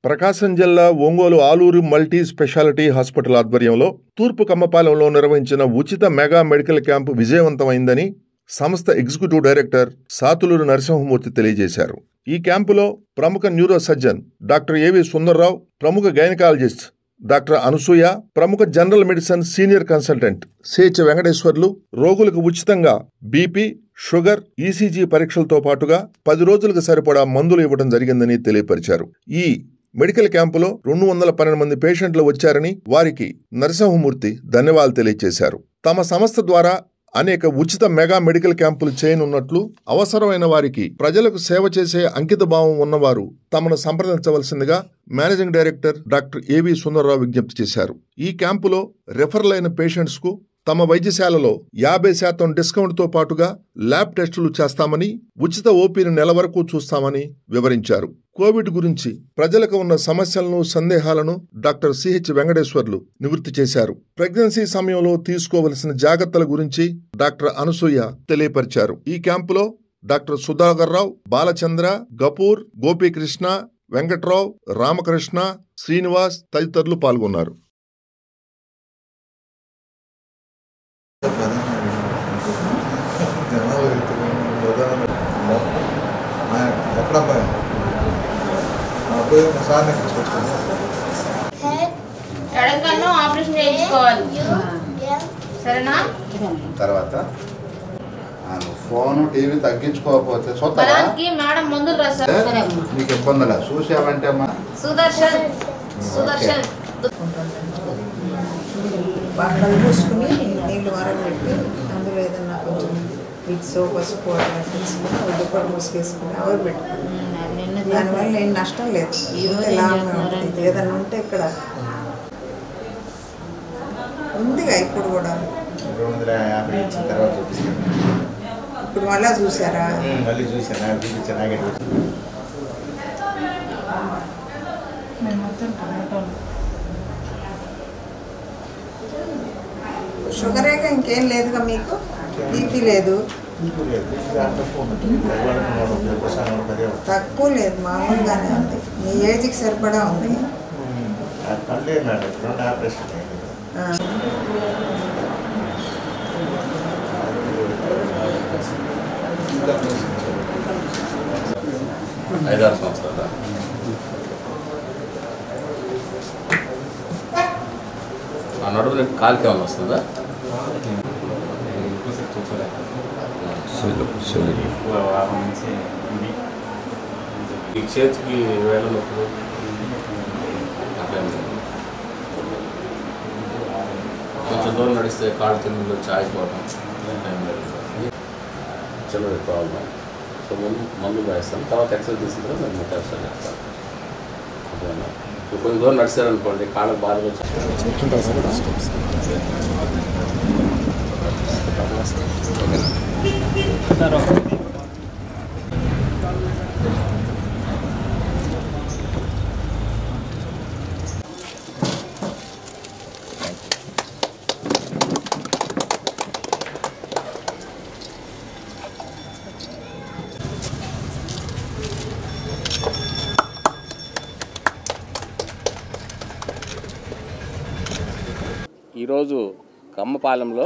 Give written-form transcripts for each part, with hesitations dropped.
ప్రకాశం జిల్లా Ongole Aluru multi speciality hospital ఆధ్వర్యంలో తూర్పు కమ్మపాలెంలో నిర్వహించిన ఉచిత మెగా మెడికల్ క్యాంపు విజయవంతమైందని సంస్థ ఎగ్జిక్యూటివ్ డైరెక్టర్ సాతులూరు నరసింహమూర్తి తెలియజేశారు. ఈ క్యాంపులో ప్రముఖ న్యూరో సర్జన్ డాక్టర్ ఏవి సుందర్రావు, ప్రముఖ గైనకాలజిస్ట్ డాక్టర్ అనసూయ, ప్రముఖ general medicine senior consultant CH Venkateswarlu రోగులకు ఉచితంగా బీపీ, షుగర్, ఈసీజీ పరీక్షలతో పాటుగా 10 రోజులకు సరిపడా మందులు ఇవ్వడం జరిగిందని తెలియపరిచారు. ఈ మెడికల్ క్యాంపులో 212 మంది పేషెంట్లు వచ్చారని, వారికి నరసింహమూర్తి ధన్యవాదాలు తెలియజేశారు. తమ సంస్థ ద్వారా అనేక ఉచిత మెగా మెడికల్ క్యాంపులు చేయనున్నట్లు, అవసరమైన వారికి ప్రజలకు సేవ చేసే అంకిత భావం ఉన్నవారు తమను సంప్రదించవలసిందిగా మేనేజింగ్ డైరెక్టర్ డాక్టర్ ఏవి సుందర్రావు విజ్ఞప్తి చేశారు. ఈ క్యాంపులో రెఫరల్ అయిన పేషెంట్స్ కు తమ వైద్యశాలలో 50% డిస్కౌంట్తో పాటుగా ల్యాబ్ టెస్టులు చేస్తామని, ఉచిత ఓపీని నెల వరకు చూస్తామని వివరించారు. కోవిడ్ గురించి ప్రజలకు ఉన్న సమస్యలను, సందేహాలను డాక్టర్ సిహెచ్ వెంకటేశ్వర్లు నివృత్తి చేశారు. ప్రెగ్నెన్సీ సమయంలో తీసుకోవలసిన జాగ్రత్తల గురించి డాక్టర్ అనసూయ తెలియపరిచారు. ఈ క్యాంపులో డాక్టర్ సుధాకర్ రావు, బాలచంద్ర, గపూర్, గోపీకృష్ణ, వెంకట్రావు, రామకృష్ణ, శ్రీనివాస్ తదితరులు పాల్గొన్నారు. ఆపరేషన్ చేయించుకోవాలి సరేనా? తర్వాత ఫోన్ టీవీ తగ్గించుకోకపోతే మేడం మందులు రాశారు. నీకు ఇబ్బందిలా చూసావంటే అమ్మా సుదర్శన్ బాగా పూసుకుని నీళ్ళు వరబెట్టి అందులో ఏదన్నా కొంచెం విక్సో, పసుపు అట్లా తీసుకుని ఉద్దుపడి మూసుకేసుకుని అవర్ పెట్టుకుని దానివల్ల ఏం నష్టం లేదు. ఏదన్నా ఉంటే ఇక్కడ ఉందిగా ఇప్పుడు కూడా. ఇప్పుడు మళ్ళా చూసారా? షుగరేగా, ఇంకేం లేదుగా మీకు? బీపీ లేదు, తక్కువ లేదు, మామూలుగానే ఉంది. మీ ఏజ్కి సరిపడా ఉంది. నడుము కాలుకి ఏమైనా వస్తుందా? ఈ చేతికి వేళ నొప్పులు అట్లా కొంచెం దూరం నడిస్తే కాళ్ళు తిరుగులు వచ్చి ఆగిపోవడం టైం లేదు. చిన్న ప్రాబ్లం. సో మందు వేస్తాను, తర్వాత ఎక్సర్సైజ్ తీసిన తర్వాత నేను మెటాక్సైజ్ చేస్తాను. ఓకేనా? కొంచెం దూరం నడిచారనుకోండి కాళ్ళకు బాధగా వచ్చి ఈరోజు కమ్మపాలెంలో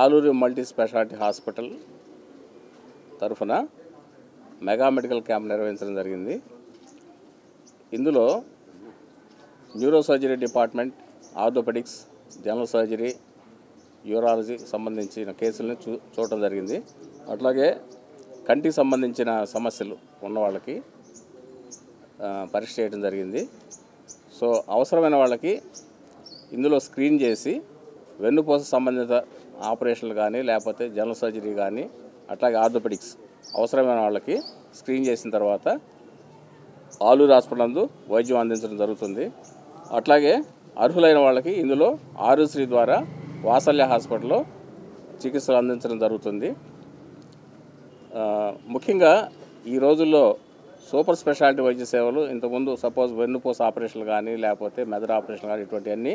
ఆలూరు మల్టీ స్పెషాలిటీ హాస్పిటల్ తరఫున మెగా మెడికల్ క్యాంప్ నిర్వహించడం జరిగింది. ఇందులో neuro surgery department, orthopaedics, general surgery, urology సంబంధించిన కేసులను చూడటం జరిగింది. అట్లాగే కంటికి సంబంధించిన సమస్యలు ఉన్న వాళ్ళకి పరీక్ష చేయడం జరిగింది. సో అవసరమైన వాళ్ళకి ఇందులో స్క్రీన్ చేసి వెన్నుపూస సంబంధిత ఆపరేషన్లు కానీ, లేకపోతే జనరల్ సర్జరీ కానీ, అట్లాగే ఆర్థోపెడిక్స్ అవసరమైన వాళ్ళకి స్క్రీన్ చేసిన తర్వాత ఆలూరు హాస్పిటల్ నందు వైద్యం అందించడం జరుగుతుంది. అట్లాగే అర్హులైన వాళ్ళకి ఇందులో ఆరోగ్యశ్రీ ద్వారా వాత్సల్య హాస్పిటల్లో చికిత్సలు అందించడం జరుగుతుంది. ముఖ్యంగా ఈ రోజుల్లో సూపర్ స్పెషాలిటీ వైద్య సేవలు ఇంతకుముందు సపోజ్ వెన్నుపూస ఆపరేషన్లు కానీ, లేకపోతే మెదడు ఆపరేషన్లు కానీ, ఇటువంటివన్నీ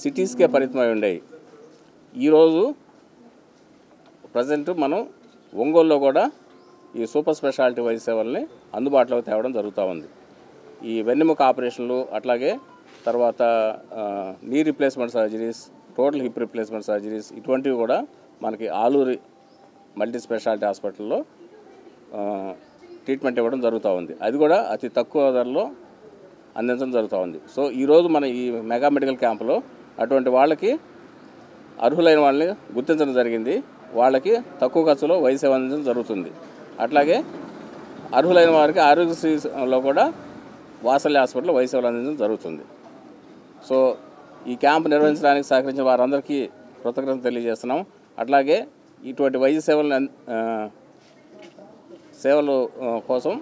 సిటీస్కే పరిమితమై ఉండేవి. ఈరోజు ప్రజెంట్ మనం ఒంగోలులో కూడా ఈ సూపర్ స్పెషాలిటీ వైద్య సేవల్ని అందుబాటులోకి తేవడం జరుగుతూ ఉంది. ఈ వెన్నెముక ఆపరేషన్లు, అట్లాగే తర్వాత knee replacement surgeries, total hip replacement surgeries, ఇటువంటివి కూడా మనకి ఆలూరి మల్టీ స్పెషాలిటీ హాస్పిటల్లో ట్రీట్మెంట్ ఇవ్వడం జరుగుతూ ఉంది. అది కూడా అతి తక్కువ ధరలో అందించడం జరుగుతూ ఉంది. సో ఈరోజు మన ఈ మెగా మెడికల్ క్యాంపులో అటువంటి వాళ్ళకి, అర్హులైన వాళ్ళని గుర్తించడం జరిగింది. వాళ్ళకి తక్కువ ఖర్చులో వైద్య సేవ అందించడం జరుగుతుంది. అట్లాగే అర్హులైన వారికి ఆరోగ్యశ్రీలో కూడా వాత్సల్య హాస్పిటల్లో వైద్య సేవలు అందించడం జరుగుతుంది. సో ఈ క్యాంప్ నిర్వహించడానికి సహకరించిన వారందరికీ కృతజ్ఞతలు తెలియజేస్తున్నాం. అట్లాగే ఇటువంటి వైద్య సేవల కోసం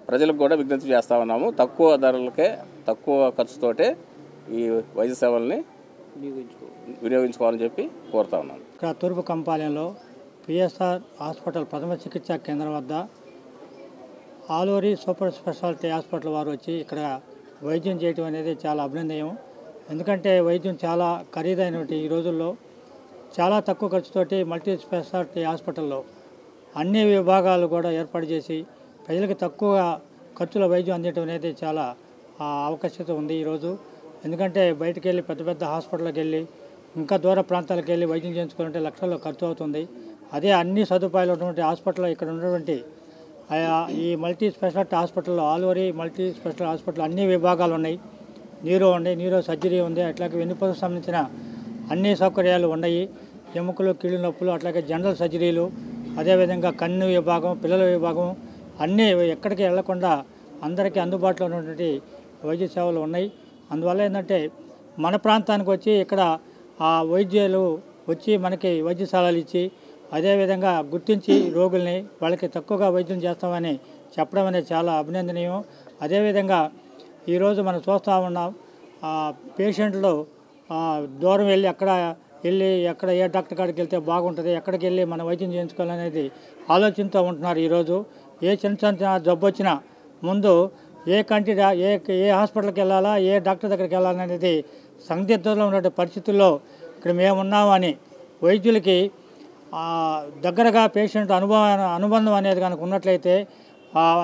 ప్రజలకు కూడా విజ్ఞప్తి చేస్తూ ఉన్నాము. తక్కువ ధరలకే, తక్కువ ఖర్చుతోటే ఈ వైద్య సేవల్ని వినియోగించుకోవాలని చెప్పి కోరుతా ఉన్నాను. ఇక్కడ తూర్పు కంపాలెంలో పిఎస్ఆర్ హాస్పిటల్ ప్రథమ చికిత్సా కేంద్రం వద్ద ఆలూరి సూపర్ స్పెషాలిటీ హాస్పిటల్ వారు వచ్చి ఇక్కడ వైద్యం చేయటం అనేది చాలా అభినందనీయం. ఎందుకంటే వైద్యం చాలా ఖరీదైనటువంటి ఈ రోజుల్లో చాలా తక్కువ ఖర్చుతోటి మల్టీ స్పెషాలిటీ హాస్పిటల్లో అన్ని విభాగాలు కూడా ఏర్పాటు చేసి ప్రజలకు తక్కువ ఖర్చుల వైద్యం అందించడం అనేది చాలా అవకాశం ఉంది ఈరోజు. ఎందుకంటే బయటకు వెళ్ళి పెద్ద పెద్ద హాస్పిటల్కి వెళ్ళి ఇంకా దూర ప్రాంతాలకు వెళ్ళి వైద్యం చేయించుకుంటే లక్షల్లో ఖర్చు అవుతుంది. అదే అన్ని సదుపాయాలు ఉన్నటువంటి హాస్పిటల్లో ఇక్కడ ఉన్నటువంటి ఈ మల్టీ స్పెషాలిటీ హాస్పిటల్లో ఆలూరి మల్టీ స్పెషాలిటీ హాస్పిటల్ అన్ని విభాగాలు ఉన్నాయి. న్యూరో సర్జరీ ఉంది, అట్లాగే వెన్నుపూసకు సంబంధించిన అన్ని సౌకర్యాలు ఉన్నాయి. ఎముకలు, కీళ్ళు నొప్పులు, అట్లాగే జనరల్ సర్జరీలు, అదేవిధంగా కన్ను విభాగం, పిల్లల విభాగం అన్నీ ఎక్కడికి వెళ్లకుండా అందరికీ అందుబాటులో ఉన్నటువంటి వైద్య సేవలు ఉన్నాయి. అందువల్ల ఏంటంటే మన ప్రాంతానికి వచ్చి ఇక్కడ వైద్యులు వచ్చి మనకి వైద్యశాలలు ఇచ్చి అదేవిధంగా గుర్తించి రోగుల్ని వాళ్ళకి తక్కువగా వైద్యం చేస్తామని చెప్పడం అనేది చాలా అభినందనీయం. అదేవిధంగా ఈరోజు మనం చూస్తూ ఉన్నాం, పేషెంట్లు దూరం వెళ్ళి ఎక్కడ ఏ డాక్టర్ కాడికి వెళ్తే బాగుంటుంది, ఎక్కడికి వెళ్ళి మనం వైద్యం చేయించుకోవాలనేది ఆలోచనతో ఉంటున్నారు. ఈరోజు ఏ చిన్న జబ్బు వచ్చినా ముందు ఏ హాస్పిటల్కి వెళ్ళాలా, ఏ డాక్టర్ దగ్గరికి వెళ్ళాలనేది సందిగ్ధంలో ఉన్న పరిస్థితుల్లో ఇక్కడ మేమున్నామని వైద్యులకి దగ్గరగా పేషెంట్ అనుబంధం అనేది కనుక ఉన్నట్లయితే,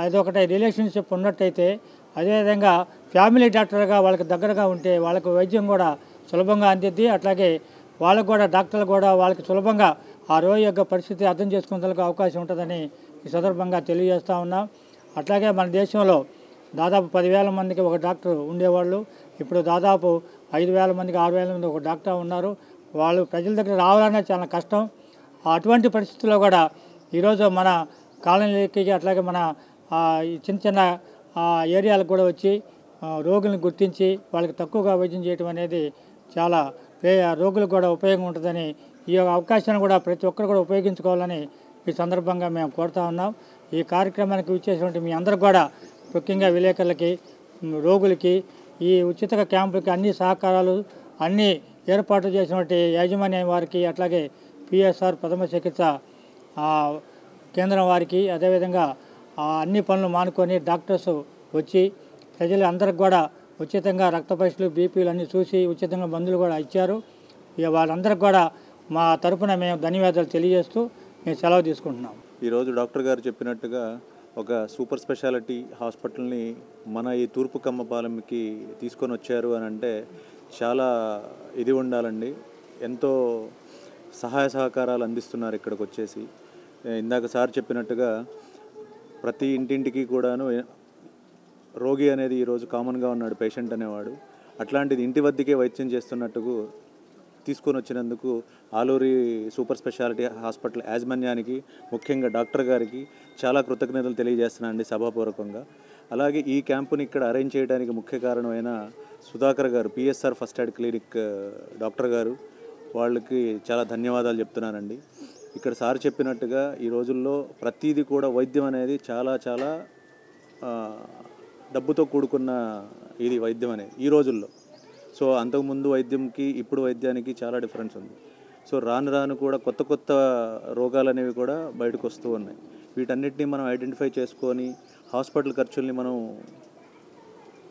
అదొకటి రిలేషన్షిప్ ఉన్నట్లయితే, అదేవిధంగా ఫ్యామిలీ డాక్టర్గా వాళ్ళకి దగ్గరగా ఉంటే వాళ్ళకి వైద్యం కూడా సులభంగా అందిద్ది. అట్లాగే వాళ్ళకు కూడా డాక్టర్లు కూడా వాళ్ళకి సులభంగా ఆ రోగి యొక్క పరిస్థితి అర్థం చేసుకునేందుకు అవకాశం ఉంటుందని ఈ సందర్భంగా తెలియజేస్తూ ఉన్నాం. అట్లాగే మన దేశంలో దాదాపు 10,000 మందికి ఒక డాక్టర్ ఉండేవాళ్ళు. ఇప్పుడు దాదాపు 5,000 మందికి 6,000 మంది ఒక డాక్టర్ ఉన్నారు. వాళ్ళు ప్రజల దగ్గర రావాలనే చాలా కష్టం. అటువంటి పరిస్థితుల్లో కూడా ఈరోజు మన కాలనీలకి అట్లాగే మన చిన్న ఏరియాలకు కూడా వచ్చి రోగులను గుర్తించి వాళ్ళకి తక్కువగా వైద్యం చేయడం అనేది చాలా రోగులకు కూడా ఉపయోగం ఉంటుందని, ఈ అవకాశాన్ని కూడా ప్రతి ఒక్కరు కూడా ఉపయోగించుకోవాలని ఈ సందర్భంగా మేము కోరుతా ఉన్నాం. ఈ కార్యక్రమానికి ఇచ్చేటువంటి మీ అందరూ కూడా, ముఖ్యంగా విలేకరులకి, రోగులకి, ఈ ఉచిత క్యాంపులకి అన్ని సహకారాలు అన్ని ఏర్పాటు చేసినటువంటి యాజమాన్యం వారికి, అట్లాగే పిఎస్ఆర్ ప్రథమ చికిత్స కేంద్రం వారికి, అదేవిధంగా అన్ని పనులు మానుకొని డాక్టర్స్ వచ్చి ప్రజలు అందరికి కూడా ఉచితంగా రక్త పరీక్షలు, బీపీలు అన్నీ చూసి ఉచితంగా మందులు కూడా ఇచ్చారు. వాళ్ళందరికీ కూడా మా తరఫున మేము ధన్యవాదాలు తెలియజేస్తూ మేము సెలవు తీసుకుంటున్నాం. ఈరోజు డాక్టర్ గారు చెప్పినట్టుగా ఒక సూపర్ స్పెషాలిటీ హాస్పిటల్ని మన ఈ తూర్పు కమ్మపాలెంకి తీసుకొని వచ్చారు అని అంటే చాలా ఇది ఉండాలండి. ఎంతో సహాయ సహకారాలు అందిస్తున్నారు ఇక్కడికి వచ్చేసి. ఇందాక సార్ చెప్పినట్టుగా ప్రతి ఇంటింటికి కూడాను రోగి అనేది ఈరోజు కామన్గా ఉన్నాడు, పేషెంట్ అనేవాడు. అట్లాంటిది ఇంటి వద్దకే వైద్యం చేస్తున్నట్టుకు తీసుకొని వచ్చినందుకు ఆలూరి సూపర్ స్పెషాలిటీ హాస్పిటల్ యాజమాన్యానికి, ముఖ్యంగా డాక్టర్ గారికి చాలా కృతజ్ఞతలు తెలియజేస్తున్నానండి సభాపూర్వకంగా. అలాగే ఈ క్యాంపుని ఇక్కడ అరేంజ్ చేయడానికి ముఖ్య కారణమైన సుధాకర్ గారు, PSR first aid clinic doctor గారు, వాళ్ళకి చాలా ధన్యవాదాలు చెప్తున్నానండి. ఇక్కడ సార్ చెప్పినట్టుగా ఈ రోజుల్లో ప్రతిదీ కూడా వైద్యం అనేది చాలా చాలా డబ్బుతో కూడుకున్న ఇది వైద్యం అనేది ఈ రోజుల్లో. సో అంతకుముందు వైద్యంకి ఇప్పుడు వైద్యానికి చాలా డిఫరెన్స్ ఉంది. సో రాను కూడా కొత్త రోగాలు అనేవి కూడా బయటకు వస్తూ ఉన్నాయి. వీటన్నిటిని మనం ఐడెంటిఫై చేసుకొని హాస్పిటల్ ఖర్చుల్ని మనం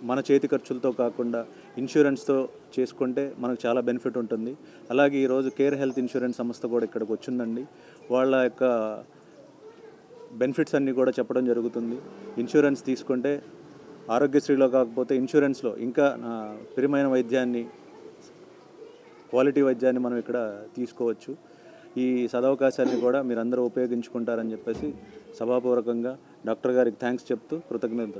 మన చేతి ఖర్చులతో కాకుండా ఇన్సూరెన్స్తో చేసుకుంటే మనకు చాలా బెనిఫిట్ ఉంటుంది. అలాగే ఈరోజు కేర్ హెల్త్ ఇన్సూరెన్స్ సంస్థ కూడా ఇక్కడికి వచ్చిందండి. వాళ్ళ యొక్క బెనిఫిట్స్ అన్నీ కూడా చెప్పడం జరుగుతుంది. ఇన్సూరెన్స్ తీసుకుంటే ఆరోగ్యశ్రీలో కాకపోతే ఇన్సూరెన్స్లో ఇంకా ప్రియమైన వైద్యాన్ని, క్వాలిటీ వైద్యాన్ని మనం ఇక్కడ తీసుకోవచ్చు. ఈ సదవకాశాన్ని కూడా మీరందరూ ఉపయోగించుకుంటారని చెప్పేసి సభాపూర్వకంగా డాక్టర్ గారికి థ్యాంక్స్ చెప్తూ కృతజ్ఞతలు.